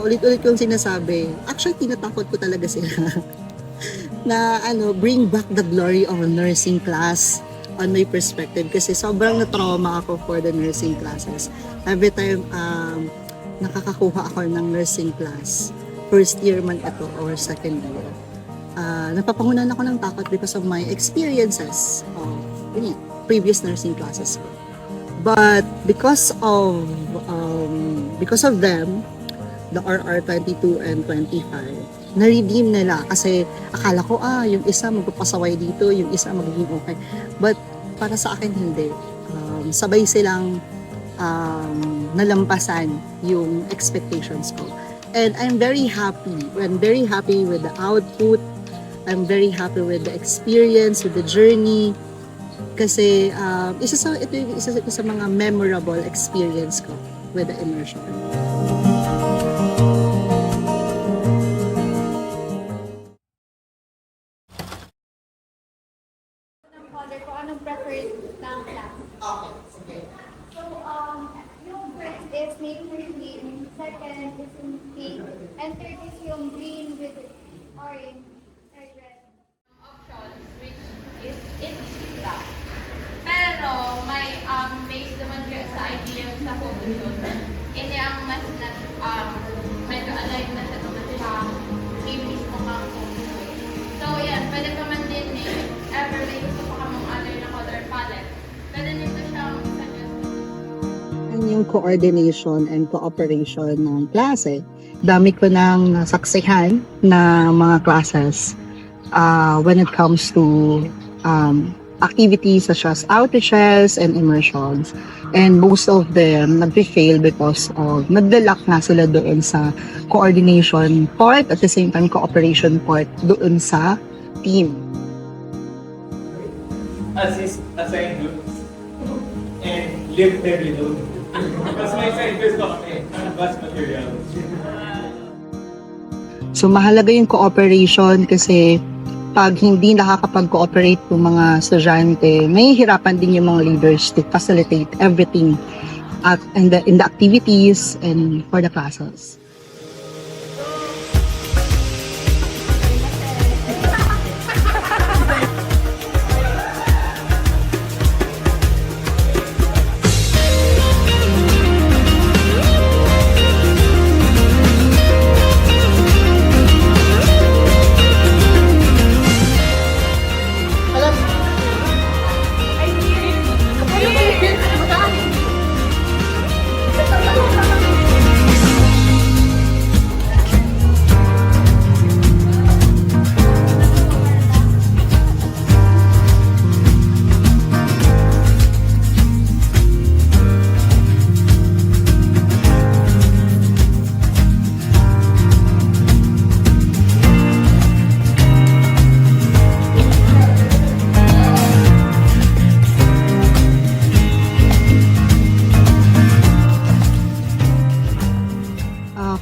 paulit-ulit kong sinasabi, actually tinatakot ko talaga sila na bring back the glory of a nursing class on my perspective kasi sobrang na-trauma ako for the nursing classes. Every time nakakakuha ako ng nursing class, first year man ito or second year, napapangunan ako ng takot because of my experiences of previous nursing classes ko. But because of them, the RR 22 and 25, na-redeem nila kasi akala ko yung isa magpapasaway dito, yung isa magiging okay. But para sa akin hindi. Sabay silang nalampasan yung expectations ko. And I'm very happy. I'm very happy with the output. I'm very happy with the experience, with the journey. Kasi ito yung isa sa mga memorable experience ko with the immersion. Kung anong preferred ng class. Okay, sige. So, yung first is nature green, second is in pink, and third is yung green with orange or red. Options which is in black. Pero may based naman kayo sa idea sa photoshoot. Hindi ang mas medyo aligned na siya sa game mismo kang photoshoot. So yan, pwede pa man din ever may gusto pa kamang other na color palette. Pwede nito siyang suggest. Yung coordination and cooperation ng klase. Dami ko nang nasaksihan na mga classes when it comes to activities such as outreaches and immersions. And most of them nag-fail because of naglalak nga sila doon sa coordination part at the same time cooperation part doon sa team. Assign groups and live every load. Mas may assign groups pa kami. Advanced materials. So mahalaga yung cooperation kasi pag hindi nakakapag-cooperate yung mga estudyante, may hirapan din yung mga leaders to facilitate everything in the activities and for the classes.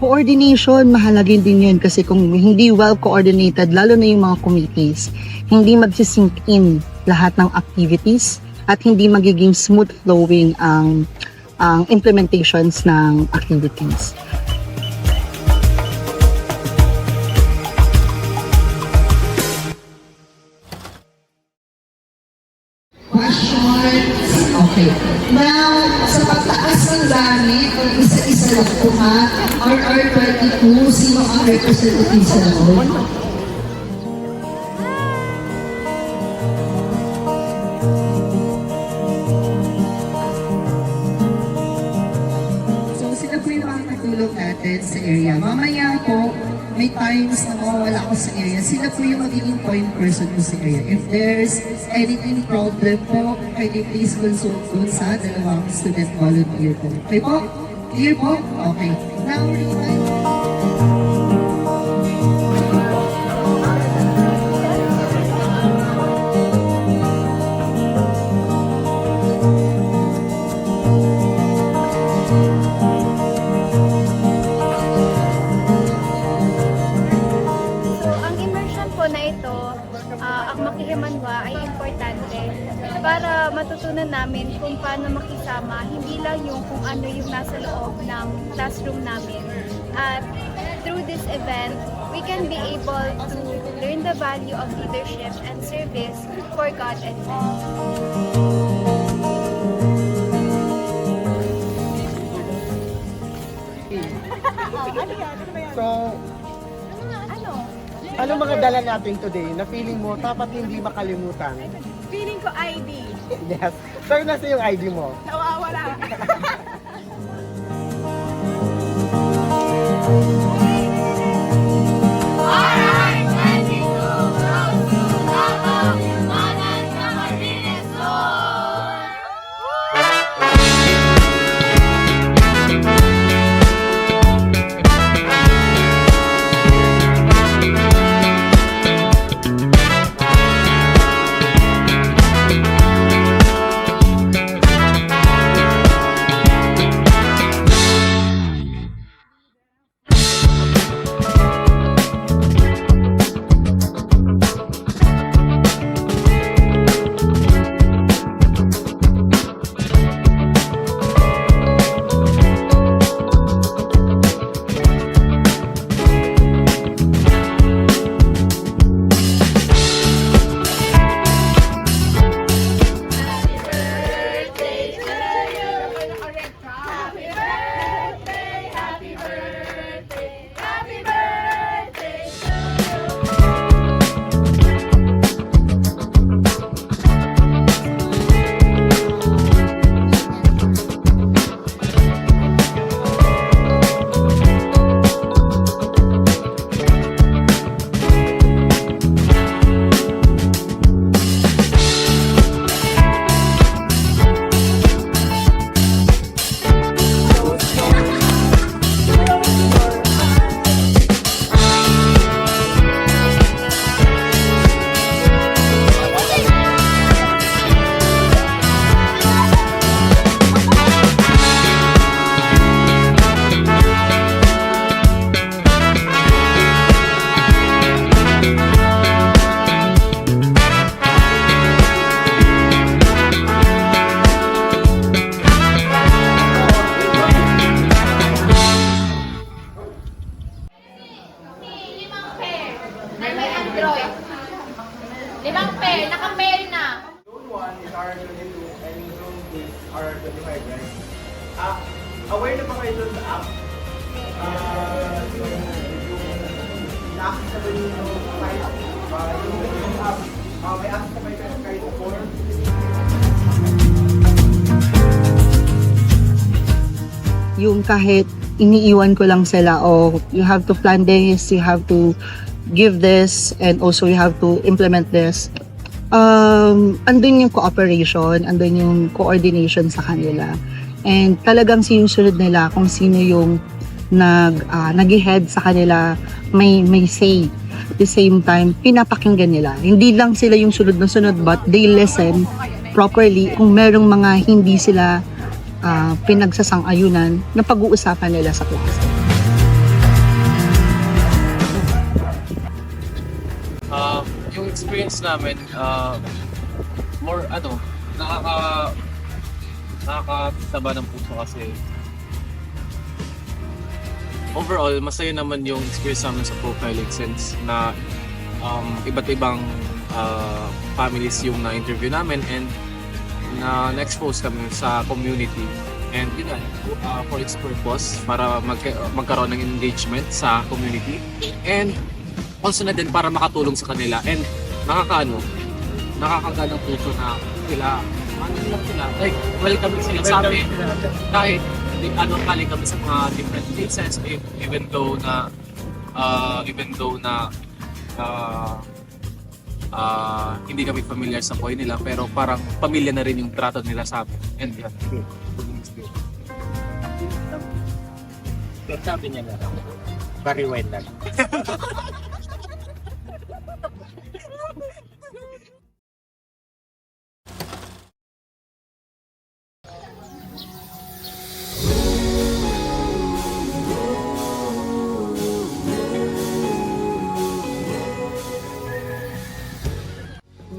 Coordination, mahalaga din yun kasi kung hindi well coordinated, lalo na yung mga committees, hindi magsisink in lahat ng activities at hindi magiging smooth flowing ang implementations ng activities. Questions? Okay. Now, sa pagtaas ng gamit, kung isa-isa lang po ha, RR22, sino ang representative sa loob? So, sila po yung mga katulong natin sa area. Mamaya po, may times na mawawala ko sa area, sila po yung magiging point person ko sa area. If there's anything problem po, pwede please consult dun sa dalawang student volunteer po. Okay po? Clear po? Okay. Now, rewind. So, ang immersion po na ito, ang makihimanwa ay importante para matutunan namin kung paano makisama, hindi lang yung kung ano yung nasa loob ng classroom namin. At through this event, we can be able to learn the value of leadership and service for God and man. So, ano mga dala natin today na feeling mo dapat hindi makalimutan? Feeling ko ID. Yes. Sir, nasa yung ID mo? Nawawala. Limang pair na may Android. Limang pair, naka-pair na. Zone 1 is R22 and yung Zone 2 is R25, right? Aware na ba kayo doon sa app? Yung na-access na ba yung site? Yung app, may access na ba kayo kahit before? Yung kahit iniiwan ko lang sila, oh, you have to plan this, you have to give this, and also you have to implement this. Andun yung cooperation, andun yung coordination sa kanila. And talagang sinusunod nila kung sino yung nag-head sa kanila, may say. At the same time, pinapakinggan nila. Hindi lang sila yung sunod na sunod, but they listen properly kung merong mga hindi sila pinagsasang-ayunan na pag-uusapan nila sa klase. Yung experience namin, more nakakataba ng puso kasi overall, masaya naman yung experience namin sa profiling sense na iba't ibang families yung na-interview namin and na-expose kami sa community and yun na, for its purpose para magkaroon ng engagement sa community and also na din para makatulong sa kanila and nakakaganang puso na sila like welcome sila sa amin kahit galing kami sa mga different places even though na hindi kami familiar sa buhay nila pero parang pamilya na rin yung trato nila sa amin and yan. Sabi niya na lang. Bariwend na lang.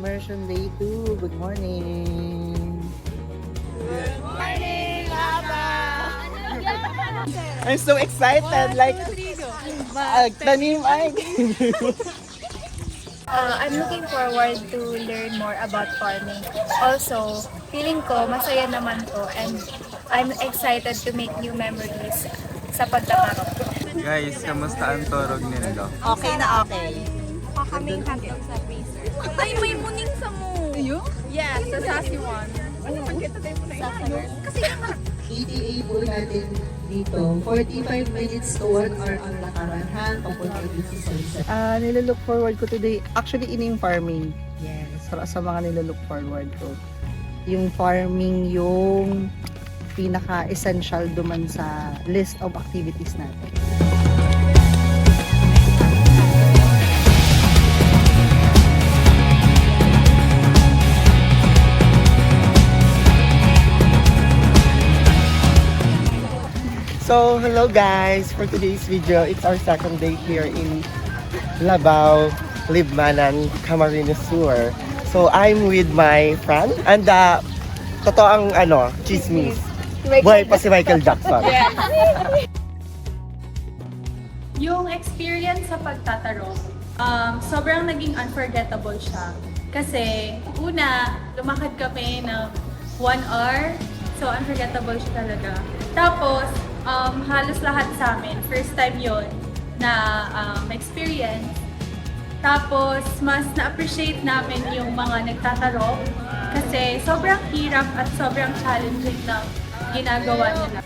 Immersion Day 2, good morning! Morning, Laba! I'm so excited! Like, Tanim ay. I'm looking forward to learn more about farming. Also, feeling ko masaya naman to and I'm excited to make new memories sa pagtatarok. Guys, kamusta ang turog ninyo? Okay na okay. Kakaming hotdog sa freezer. Ay, may muning sa mo. Yes, sa sassy one. Ano, pagkita tayo po na yun? Kasi ETA po natin dito, 45 minutes to 1 hour ang lakaran papunta dito sa Rizal. Nililook forward ko today, actually in farming. Yes. Sa mga nililook forward ko. Yung farming yung pinaka-essential duman sa list of activities natin. So, hello guys! For today's video, it's our second day here in Labao, Libmanan, Camarines Sur. So, I'm with my friend and totoong chismis. Buhay pa si Michael Jackson. Yung experience sa pagtatarong, sobrang naging unforgettable siya. Kasi una, lumakad kami ng 1 hour. So, unforgettable siya talaga. Tapos, halos lahat sa amin, first time yon na experience. Tapos, mas na-appreciate namin yung mga nagtatarong kasi sobrang hirap at sobrang challenging na ginagawa nila.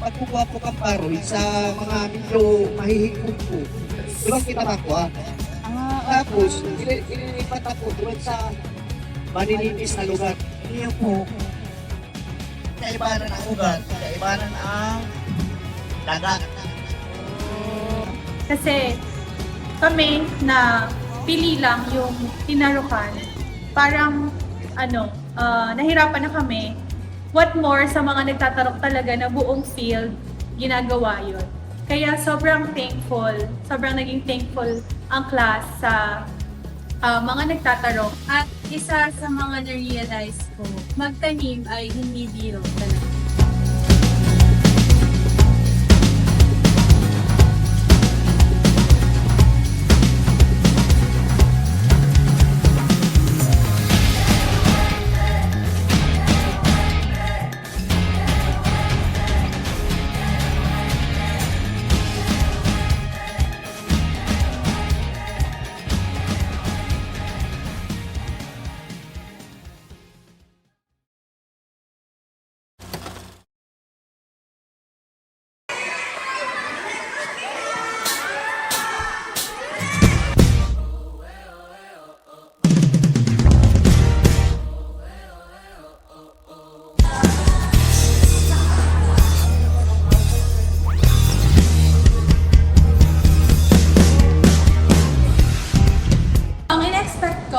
Pagkukuha po kang paroy sa mga medyo mahihigpog po. Diba kita makuha? Tapos, ililipat ako doon sa maninipis na lugar. Iyo po, kaibanan ang ugat, kaibanan ang dagat. Kasi kami na pili lang yung tinarukan, parang nahirapan na kami. What more sa mga nagtatarok talaga na buong field, ginagawa yun. Kaya sobrang naging thankful ang class sa mga nagtatarok. At isa sa mga na-realize ko, magtanim ay hindi biro talaga.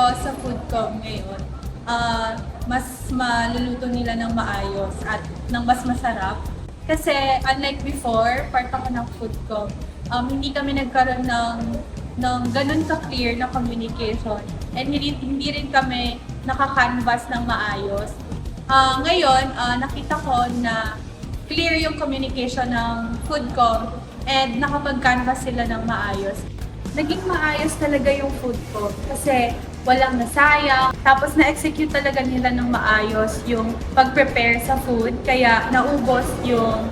Sa foodcom ngayon, mas maluluto nila ng maayos at ng mas masarap. Kasi unlike before, part ako ng foodcom, hindi kami nagkaroon ng ganun ka-clear na communication and hindi rin kami nakakanvas ng maayos. Ngayon, nakita ko na clear yung communication ng foodcom and nakapag-canvas sila ng maayos. Naging maayos talaga yung foodcom kasi walang nasayang. Tapos na-execute talaga nila ng maayos yung pag-prepare sa food. Kaya naubos yung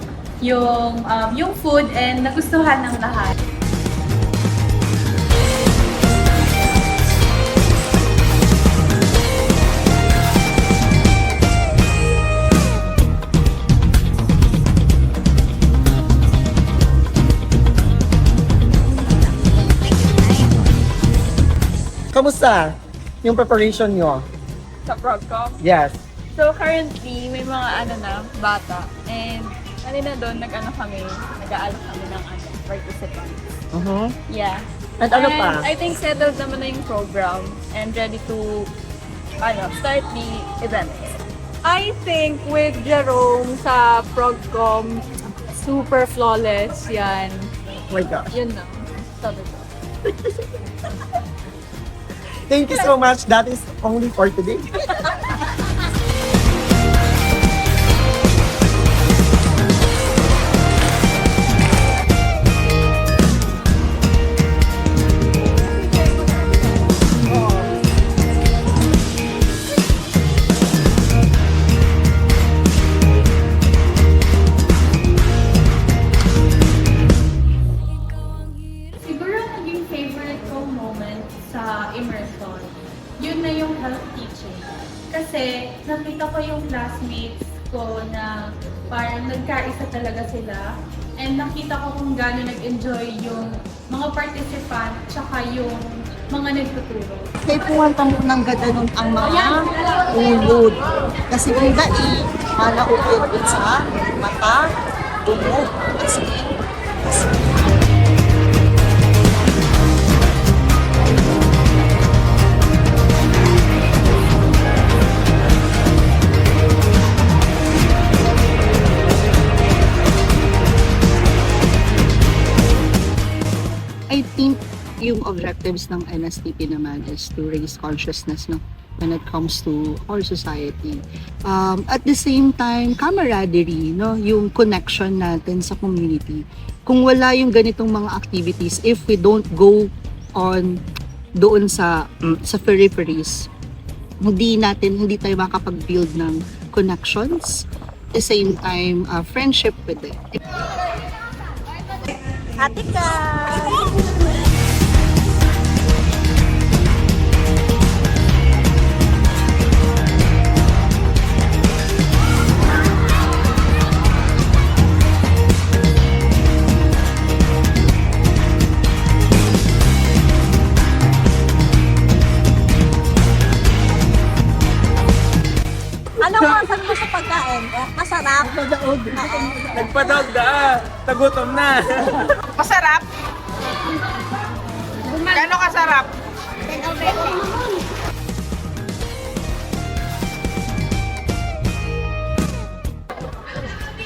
food and nagustuhan ng lahat. Kamusta yung preparation nyo? sa Progcom. Yes. So currently, may mga bata. And kanina doon, nag-aalok kami ng participants. Yeah. And ano pa? I think settled naman na yung program and ready to start the event. I think with Jerome sa Progcom, super flawless yan. Oh my gosh. Yun na. Sabi ko. Thank you so much. That is only for today. Siguro naging favorite kong moment sa immersion, yun na yung health teaching. Kasi nakita ko yung classmates ko na parang nagkaisa talaga sila. And nakita ko kung gaano nag-enjoy yung mga participant tsaka yung mga nagtuturo. Kaya puwantang ng gadanon ang mga ulod. Kasi kung dai, malaupit sa mata, bumog, skin. I think yung objectives ng NSTP naman is to raise consciousness, no, when it comes to our society. At the same time, camaraderie, no, yung connection natin sa community. Kung wala yung ganitong mga activities, if we don't go on doon sa peripheries, hindi tayo makapag-build ng connections. At the same time, friendship with it. Ate ka! Ano ang masabi mo sa pagkain? Masarap? Nagpadaog da. Tagutom na. Masarap? Gano'ng kasarap?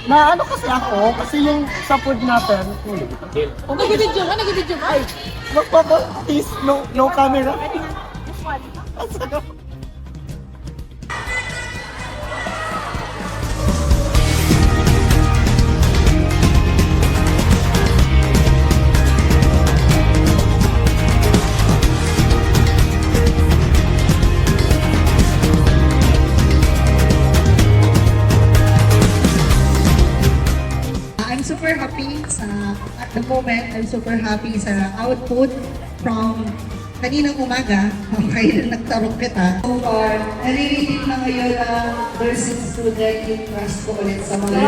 Na ano kasi ako, kasi yung sa food natin, Nag-video ka? Nag-video ka? magpapakis, no camera. I'm super happy at the moment, I'm super happy sa output from kaninang umaga, kayo na nagtarong kita. So far, naririnig na ngayon ang nursing student yung trust ko ulit sa mga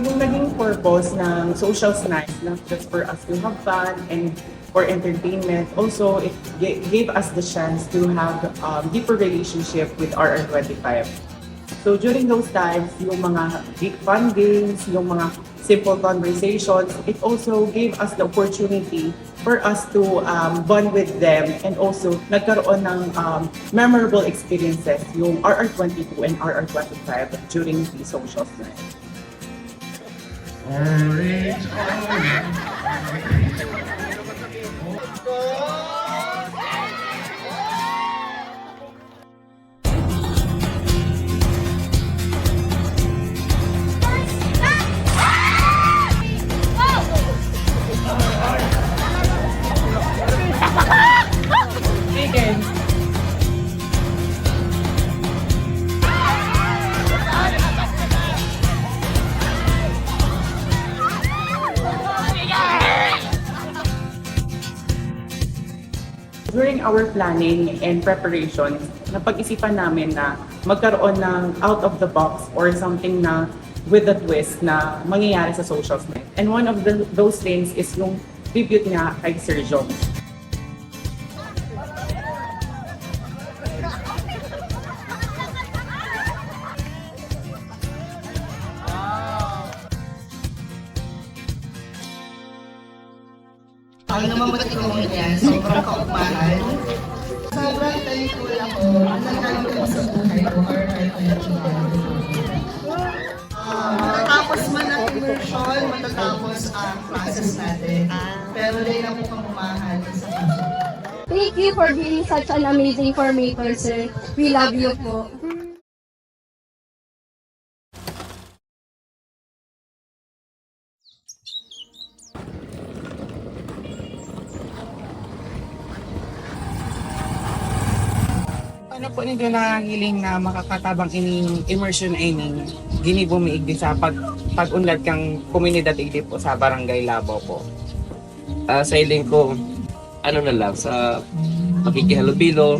Yung naging purpose ng social snacks, not just for us to have fun and for entertainment, also it gave us the chance to have deeper relationship with RR25. So during those times, yung mga big fun games, yung mga simple conversations, it also gave us the opportunity for us to bond with them and also nagkaroon ng memorable experiences yung RR22 and RR25 during the social snacks. During our planning and preparation, napag-isipan namin na magkaroon ng out of the box or something na with a twist na mangyayari sa social snack. And one of those things is yung tribute nga kay Sir Jong. Ang naman matikaw niya, sobrang kaugmahan. sobrang thankful ako. Nanggaling ko sa buhay ko. Matatapos man ang immersion, matatapos ang process natin. Pero rin ako pamamahal sa puso. Thank you for being such an amazing formator, sir. We love you po. Paano po nito nakahiling na makakatabang ining immersion ining gini bumiigdi sa pag-unlad kang komunidad igdi po sa Barangay Labaw po? Sa iling ko, ano na lang, sa pakikihalubilo,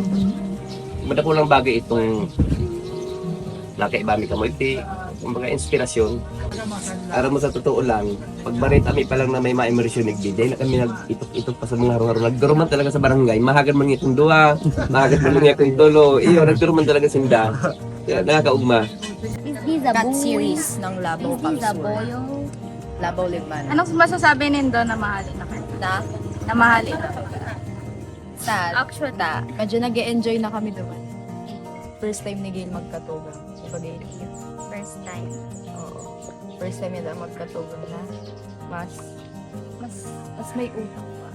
madako lang bagay itong nakaibami ka mo iti, mga inspirasyon. Aram mo sa totoo lang, pag barit kami pa lang na may ma-immersion nagbiday, na kami nag-itok-itok pa sa mga harong-harong. Nagduruman talaga sa barangay, mahagad man itong duwa, mahagad man itong tulo, iyo, nagduruman talaga sinda. Kaya nakakaugma. Cat series ng Labaw Pamsur. Labaw Libman. Anong masasabi nindo na mahalin na kayo? Na mahalin na kayo? Sad. Actually, medyo nag-enjoy na kami doon. First time ni Gail magkatugang. First time. Oo. First time nila magkatugang na. Mas may utang pa.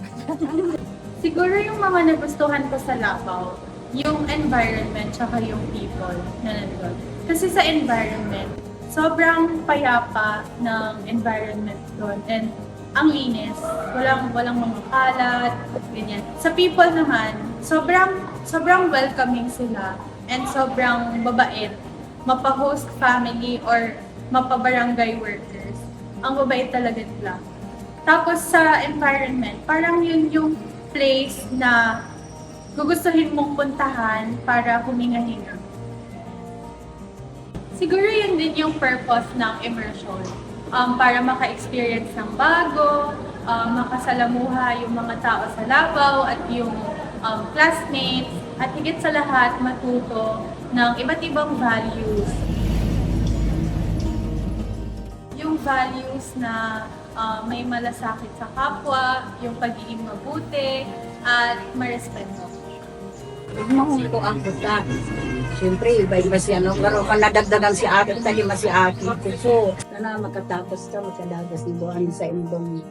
Siguro yung mga nagustuhan ko sa Labaw, yung environment tsaka yung people na nandun. Kasi sa environment, sobrang payapa ng environment doon. And ang linis, walang mga kalat, ganyan. Sa people naman, sobrang welcoming sila and sobrang babait. Mapa-host family or mapa-barangay workers. Ang babait talaga nila. Tapos sa environment, parang yun yung place na gugustuhin mong puntahan para huminga-hinga. Siguro yun din yung purpose ng immersion. Para maka-experience ng bago, makasalamuha yung mga tao sa Labaw at yung classmates, at higit sa lahat matuto ng iba't ibang values. Yung values na may malasakit sa kapwa, yung pagiging mabuti, at marespeto. Mahal ko ang kuta. Siyempre, iba-iba siya. No? Pero kung nadagdagan si akin, tali si akin. So, na makatapos ka, makadagas ni Buwan sa indong,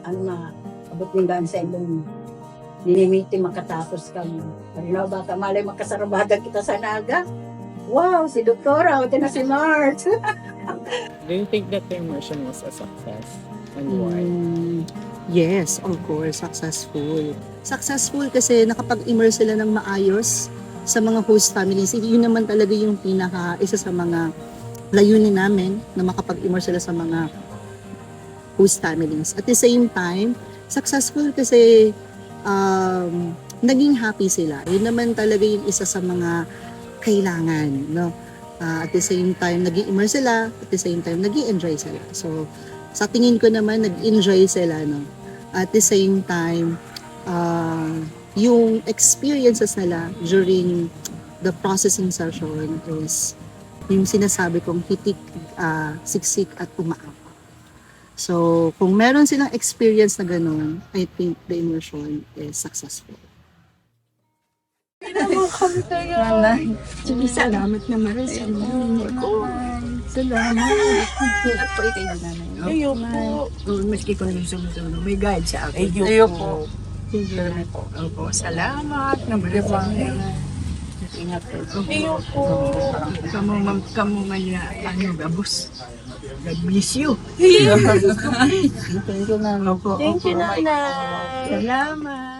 abot ninggan sa indong ninimiti makatapos ka. Ano ba, malay makasarabada kita sa naga? Wow, si Doktora, o na si Mart. Do you think that the immersion was a success? And why? Yes, of course, successful. Successful kasi nakapag-immerse sila ng maayos sa mga host families. Yun naman talaga yung isa sa mga layunin namin na makapag-immerse sila sa mga host families. At the same time, successful kasi naging happy sila. Yun naman talaga yung isa sa mga kailangan, no? At the same time, nag-immerse sila, at the same time, nag-enjoy sila. So, sa tingin ko naman, nag-enjoy sila, no? At the same time, yung experiences nila during the processing session is yung sinasabi kong hitik, siksik, at umaapak. So, kung meron silang experience na ganun, I think the immersion is successful. Nanay, sige, salamat naman sa inyo ko. Salamat. At po ikaw yung nanay. Ayaw po. Maski ko rin sumusunod, may guide sa akin. Ayaw po. Opo, salamat. Nabalabang. Ingat po. Ayaw po. Kamu man niya, gabos. God bless you. Thank you, nanay. Thank you, nanay. Salamat.